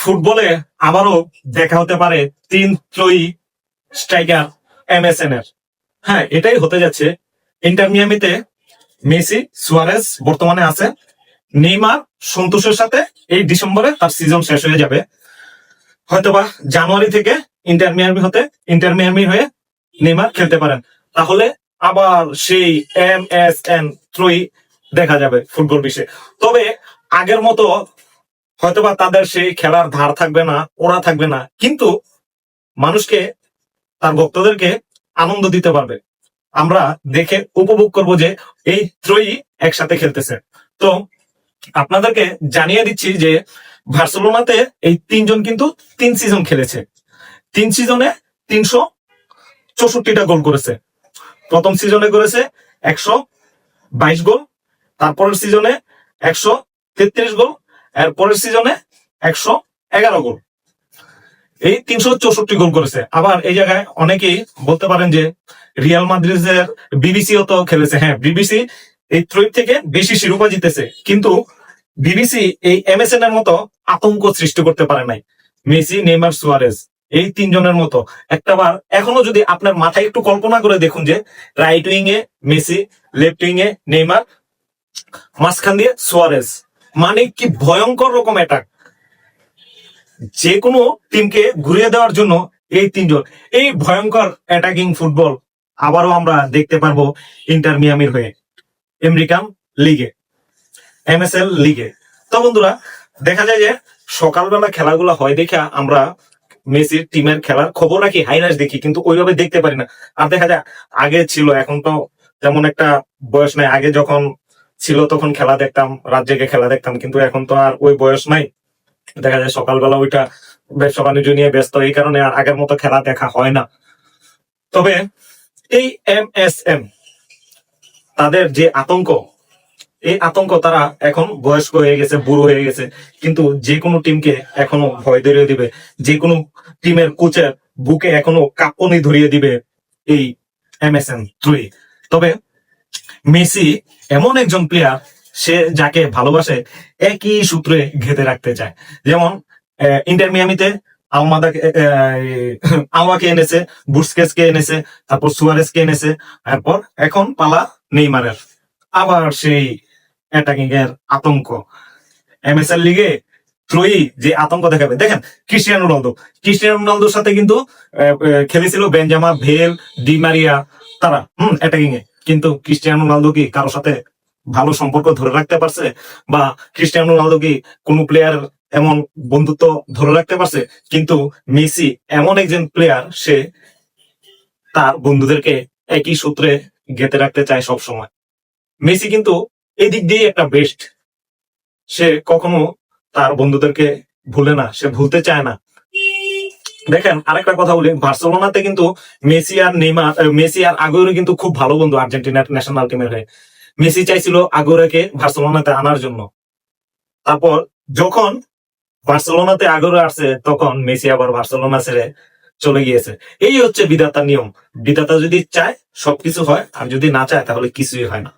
ফুটবলে আবারও দেখা হতে পারে তিন ত্রয়ী স্ট্রাইকার এমএসএন এর। হ্যাঁ, এটাই হতে যাচ্ছে। ইন্টার মিয়ামিতে মেসি, সুয়ারেজ বর্তমানে আছে। নেইমার সন্তোষের সাথে এই ডিসেম্বরে তার সিজন শেষ হয়ে যাবে। হয়তোবা জানুয়ারি থেকে ইন্টার মিয়ামি হয়ে নেইমার খেলতে পারেন। তাহলে আবার সেই এমএসএন ত্রয়ী দেখা যাবে ফুটবল বিশ্বে। তবে আগের মতো হয়তোবা তাদের সেই খেলার ধার থাকবে না, ওরা থাকবে না, কিন্তু মানুষকে, তার ভক্তদেরকে আনন্দ দিতে পারবে। আমরা দেখে উপভোগ করব যে এই ত্রয়ী একসাথে খেলতেছে। তো আপনাদেরকে জানিয়ে দিচ্ছি যে বার্সেলোনাতে এই তিনজন কিন্তু 3 সিজন খেলেছে। 3 সিজনে 364টা গোল করেছে। প্রথম সিজনে করেছে 122 গোল, তারপরের সিজনে 133 গোল, এর পরের সিজনে 111 গোল। এই 364 গোল করেছে। আবার এই জায়গায় অনেকেই বলতে পারেন যে রিয়াল মাদ্রিদের বিবিসিও তো খেলেছে। হ্যাঁ, বিবিসি এই ত্রয়ী থেকে বেশি শিরোপা জিতেছে, কিন্তু বিবিসি এই এমএসএন এর মতো আতঙ্ক সৃষ্টি করতে পারে নাই। মেসি, নেইমার, সুয়ারেজ এই তিনজনের মতো একটাবার এখনো যদি আপনার মাথায় একটু কল্পনা করে দেখুন যে রাইট উইং এ মেসি, লেফট উইং এ নেইমার, মাঝখান দিয়ে সুয়ারেজ, মানে কি ভয়ঙ্কর রকম অ্যাটাক। যে কোনো টিমকে ঘুরিয়ে দেওয়ার জন্য এই তিনজন, এই ভয়ঙ্কর অ্যাটাকিং ফুটবল আবারও আমরা দেখতে পারবো ইন্টার মিয়ামির হয়ে আমেরিকান লিগে, এমএসএল লিগে। তো বন্ধুরা, দেখা যায় যে সকালবেলা খেলাগুলো হয় দেখে আমরা মেসির টিমের খেলার খবর রাখি, হাইলাইটস দেখি, কিন্তু ওইভাবে দেখতে পারি না। আর দেখা যায় আগে ছিল, এখন তো তেমন একটা বয়স নাই। আগে যখন ছিল তখন খেলা দেখতাম, রাত জেগে খেলা দেখতাম, কিন্তু এখন তো আর ওই বয়স নাই। দেখা যায় সকালবেলা ওইটা ব্যবসা বাণিজ্য নিয়ে ব্যস্ত, এই কারণে আর আগের মতো খেলা দেখা হয় না। তবে এই এমএসএম, তাদের যে আতঙ্ক, এই আতঙ্ক, তারা এখন বয়স্ক হয়ে গেছে, বুড়ো হয়ে গেছে, কিন্তু যে কোনো টিমকে এখনো ভয় ধরিয়ে দিবে। যে কোনো টিমের কোচের বুকে এখনো কাঁপুনি ধরিয়ে দিবে এই এমএসএন ত্রয়ী। তবে মেসি এমন একজন প্লেয়ার, সে যাকে ভালোবাসে একই সূত্রে ঘেঁথে রাখতে চায়। যেমন ইন্টার মিয়ামিতে আলমাকে এনেছে, বুস্কেসকে এনেছে, তারপর সুয়ারেজকে এনেছে, তারপর এখন পালা নেইমারের। আবার সেই অ্যাটাকিং এর আতঙ্ক এমএসএল লিগে ত্রয়ী যে আতঙ্ক দেখাবে। দেখেন ক্রিস্টিয়ানো রোনালদোর সাথে কিন্তু খেলেছিল বেনজামা, ভেল, ডি মারিয়া, তারা অ্যাটাকিং এ। কিন্তু ক্রিস্টিয়ানো রোনালদো কি কারোর সাথে ভালো সম্পর্ক ধরে রাখতে পারছে? বা ক্রিস্টিয়ানো রোনালদো কি কোনো প্লেয়ার এমন বন্ধুত্ব ধরে রাখতে পারছে? কিন্তু মেসি এমন একজন প্লেয়ার, সে তার বন্ধুদেরকে একই সূত্রে গেঁথে রাখতে চায় সব সময়। মেসি কিন্তু এই দিক দিয়ে একটা বেস্ট। সে কখনো তার বন্ধুদেরকে ভুলে না, সে ভুলতে চায় না। দেখেন, আরেকটা কথা বলি, বার্সেলোনাতে কিন্তু মেসি আর আগুয়েরো কিন্তু খুব ভালো বন্ধু আর্জেন্টিনার ন্যাশনাল টিমের হয়ে। মেসি চাইছিল আগুয়েরোকে বার্সেলোনাতে আনার জন্য। তারপর যখন বার্সেলোনাতে আগুয়েরো আসছে, তখন মেসি আবার বার্সেলোনা ছেড়ে চলে গিয়েছে। এই হচ্ছে বিধাতার নিয়ম। বিধাতা যদি চায় সবকিছু হয়, আর যদি না চায় তাহলে কিছুই হয় না।